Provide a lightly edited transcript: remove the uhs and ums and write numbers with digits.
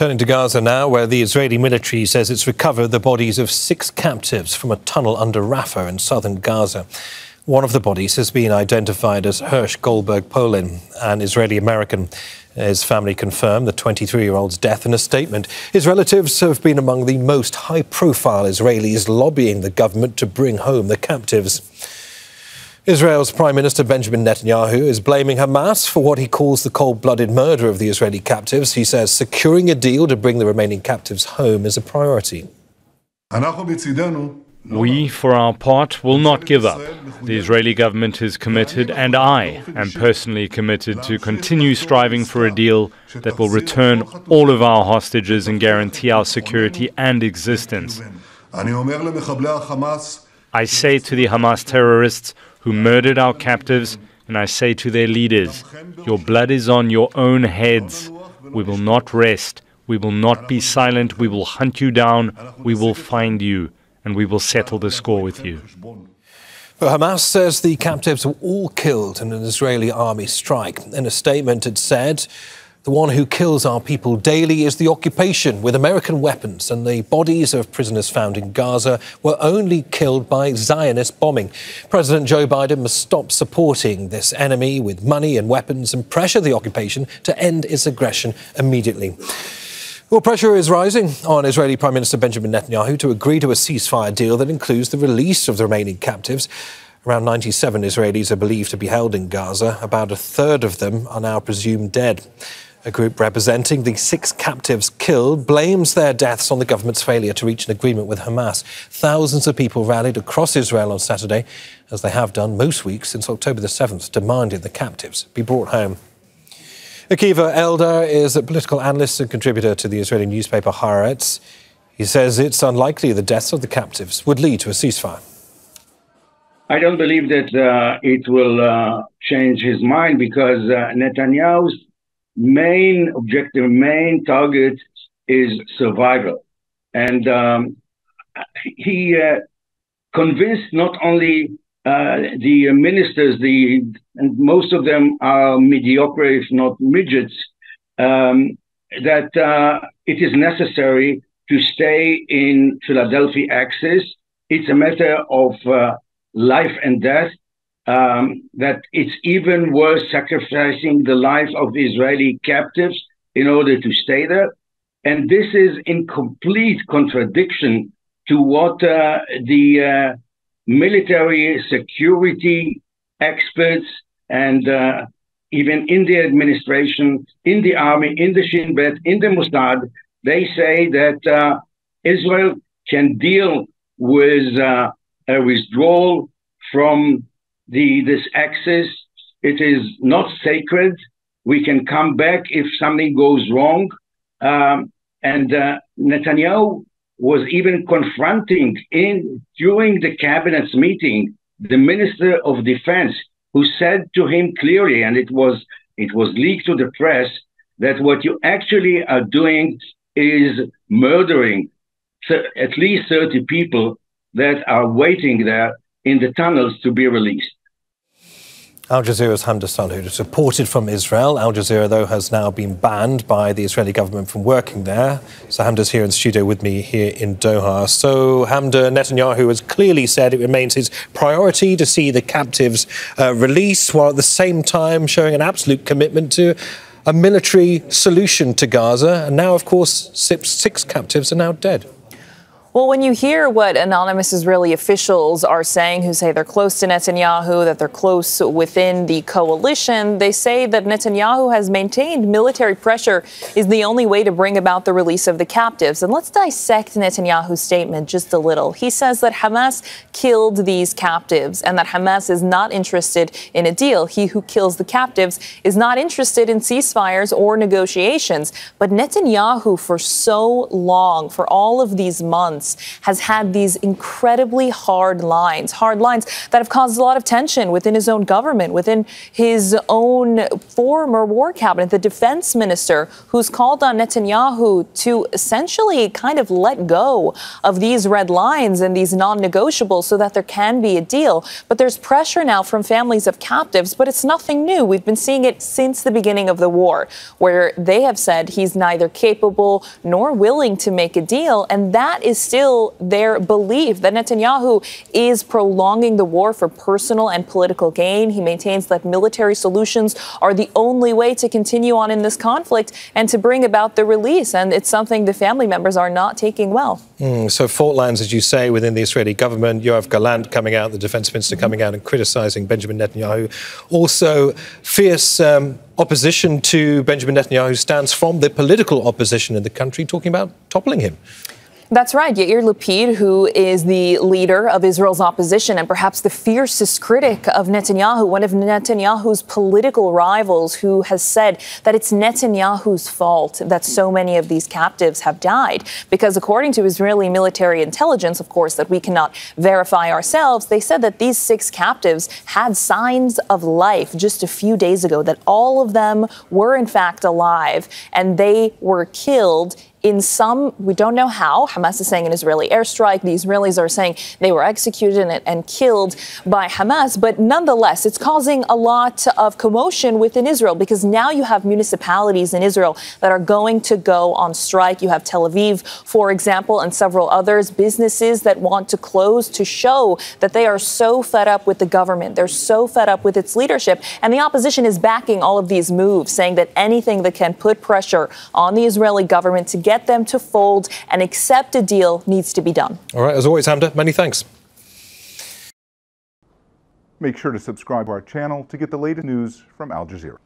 Turning to Gaza now, where the Israeli military says it's recovered the bodies of 6 captives from a tunnel under Rafah in southern Gaza. One of the bodies has been identified as Hersh Goldberg-Polin, an Israeli-American. His family confirmed the 23-year-old's death in a statement. His relatives have been among the most high-profile Israelis lobbying the government to bring home the captives. Israel's Prime Minister Benjamin Netanyahu is blaming Hamas for what he calls the cold-blooded murder of the Israeli captives. He says securing a deal to bring the remaining captives home is a priority. We, for our part, will not give up. The Israeli government is committed, and I am personally committed to continue striving for a deal that will return all of our hostages and guarantee our security and existence. I say to the Hamas terrorists who murdered our captives, and I say to their leaders, your blood is on your own heads. We will not rest. We will not be silent. We will hunt you down. We will find you, and we will settle the score with you. But Hamas says the captives were all killed in an Israeli army strike. In a statement, it said, the one who kills our people daily is the occupation with American weapons, and the bodies of prisoners found in Gaza were only killed by Zionist bombing. President Joe Biden must stop supporting this enemy with money and weapons and pressure the occupation to end its aggression immediately. Well, pressure is rising on Israeli Prime Minister Benjamin Netanyahu to agree to a ceasefire deal that includes the release of the remaining captives. Around 97 Israelis are believed to be held in Gaza. About a third of them are now presumed dead. A group representing the 6 captives killed blames their deaths on the government's failure to reach an agreement with Hamas. Thousands of people rallied across Israel on Saturday, as they have done most weeks since October the 7th, demanding the captives be brought home. Akiva Eldar is a political analyst and contributor to the Israeli newspaper Haaretz. He says it's unlikely the deaths of the captives would lead to a ceasefire. I don't believe that it will change his mind, because Netanyahu's main objective, main target is survival. And he convinced not only the ministers, and most of them are mediocre, if not midgets, that it is necessary to stay in Philadelphia axis. It's a matter of life and death, that it's even worth sacrificing the life of the Israeli captives in order to stay there. And this is in complete contradiction to what the military security experts and even in the administration, in the army, in the Shin Bet, in the Mossad, they say that Israel can deal with a withdrawal from this axis. It is not sacred. We can come back if something goes wrong. And Netanyahu was even confronting during the cabinet's meeting the Minister of Defense, who said to him clearly, and it was leaked to the press, that what you actually are doing is murdering at least 30 people that are waiting there in the tunnels to be released. Al Jazeera's Hamda Salud has reported from Israel. Al Jazeera, though, has now been banned by the Israeli government from working there. So Hamda's here in studio with me here in Doha. So Hamda, Netanyahu has clearly said it remains his priority to see the captives released, while at the same time showing an absolute commitment to a military solution to Gaza. And now, of course, 6 captives are now dead. Well, when you hear what anonymous Israeli officials are saying, who say they're close to Netanyahu, that they're close within the coalition, they say that Netanyahu has maintained military pressure is the only way to bring about the release of the captives. And let's dissect Netanyahu's statement just a little. He says that Hamas killed these captives and that Hamas is not interested in a deal. He who kills the captives is not interested in ceasefires or negotiations. But Netanyahu, for so long, for all of these months, months has had these incredibly hard lines that have caused a lot of tension within his own government, within his own former war cabinet, the defense minister, who's called on Netanyahu to essentially kind of let go of these red lines and these non-negotiables so that there can be a deal. But there's pressure now from families of captives, but it's nothing new. We've been seeing it since the beginning of the war, where they have said he's neither capable nor willing to make a deal. And that is still their belief, that Netanyahu is prolonging the war for personal and political gain. He maintains that military solutions are the only way to continue on in this conflict and to bring about the release. And it's something the family members are not taking well. So fault lines, as you say, within the Israeli government. Yoav Gallant coming out, the defense minister coming out and criticizing Benjamin Netanyahu. Also fierce opposition to Benjamin Netanyahu stands from the political opposition in the country, talking about toppling him. That's right. Yair Lapid, who is the leader of Israel's opposition and perhaps the fiercest critic of Netanyahu, one of Netanyahu's political rivals, who has said that it's Netanyahu's fault that so many of these captives have died. Because according to Israeli military intelligence, of course, that we cannot verify ourselves, they said that these 6 captives had signs of life just a few days ago, that all of them were in fact alive and they were killed in some, we don't know how. Hamas is saying an Israeli airstrike. The Israelis are saying they were executed and killed by Hamas. But nonetheless, it's causing a lot of commotion within Israel, because now you have municipalities in Israel that are going to go on strike. You have Tel Aviv, for example, and several others, businesses that want to close to show that they are so fed up with the government. They're so fed up with its leadership. And the opposition is backing all of these moves, saying that anything that can put pressure on the Israeli government to get them to fold and accept a deal needs to be done. All right, as always, Hamda, many thanks. Make sure to subscribe to our channel to get the latest news from Al Jazeera.